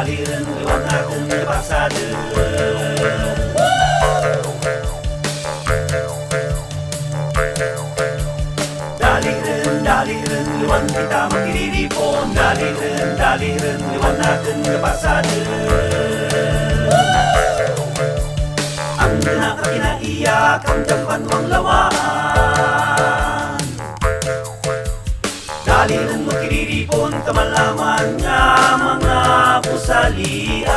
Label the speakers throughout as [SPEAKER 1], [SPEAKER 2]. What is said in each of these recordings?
[SPEAKER 1] daliran liwat natin pasada. Daliran liwat kita magkililipon, daliran liwat natin pasada. Ang kinaiyak ang jambanwang lawaan, daliran magkililipon kamalaman nga mga pusalian.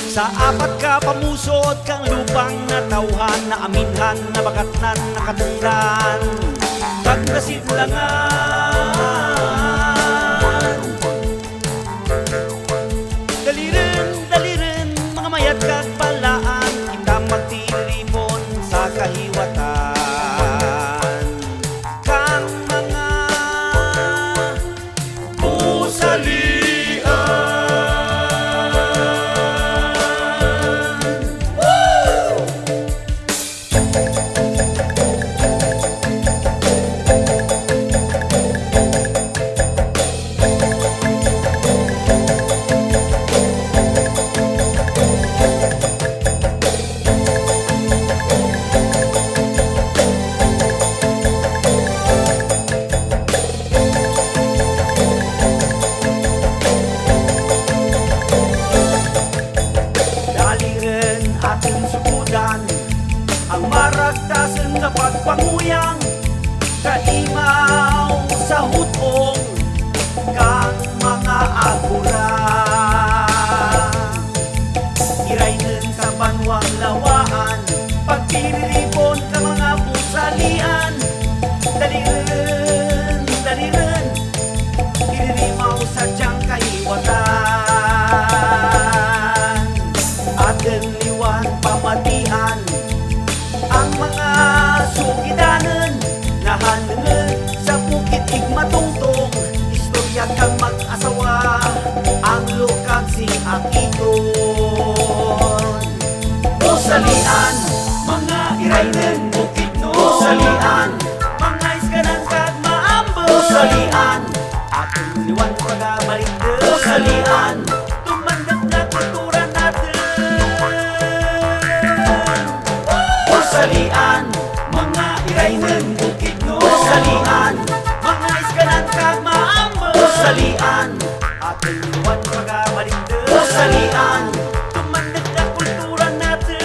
[SPEAKER 1] Sa apat ka pamusod kang lupang natauhan, na aminhan, na bakatnan, nakatungdan, pagnasidlangan. Daliran, mga mayat kag balaan, kita magtilipon sa kahiwatan. Kang mga pusalian. Ating sukudan ang maragtasan na pagpanguyang, kaimaw sa hutong kang mga agura. Iraynan sa banwang lawaan, pagpilipon ka mga pusalian. Daliran, iririmaw sa tiyang kahiwatan. Ating liwan pamatian ang mga sugidanan, nahanungan sa bukit igmatungtong. Istorya kang mag-asawa, ang lukag si Akiton. Pusalian, mga iraynan bukit no. Pusalian, mga iskanan kag maambo. Pusalian, ating liwan pagabalik. Pusalian, tumanggap na kultura natin. Pusalian, mga iraynan bukid no. Pusalian, mga iskanan kag maambo. Pusalian, ating liwan pagabalik. Pusalian, tumanggap na kultura natin.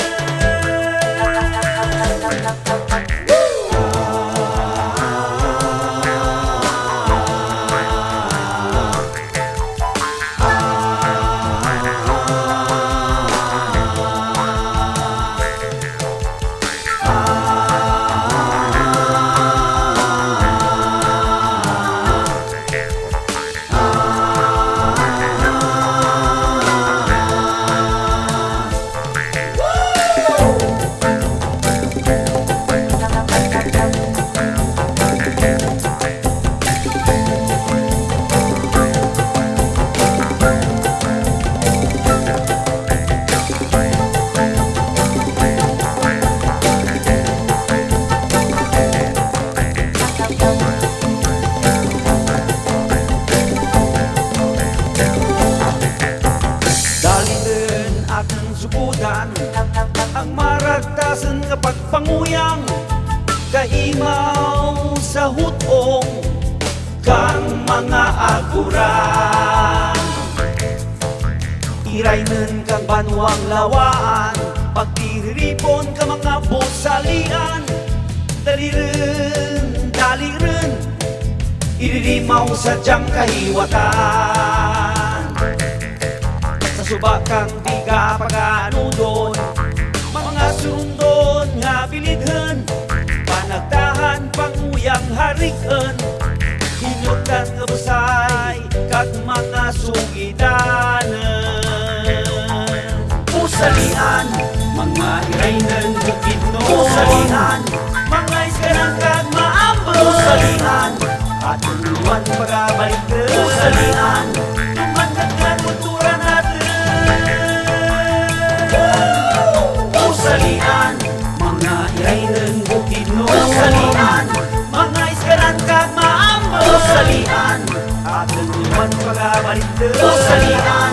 [SPEAKER 1] Sukudan ang maragtasan kapag panguyang, kaimaw sa hutong kang mga aguran. Iraynan kang banwang lawaan, pagtiripon ka mga pusalian. Daliran, iririmaw sa tiyang kahiwatan. Subakang di ka pag-anudon, mga sundon nga bilidhan, panagdahan panguyang harikan. Hinutan nga busay kag mga sugidanan. Pusalian, mga iraynan bukid no. Pusalian, mga iskanan kag maambo. Pusalian, ating luwan pagabalik. Pusalian, tumanggap na kultura natin. Pusalian, mga iraynan bukid no. Pusalian, Usalian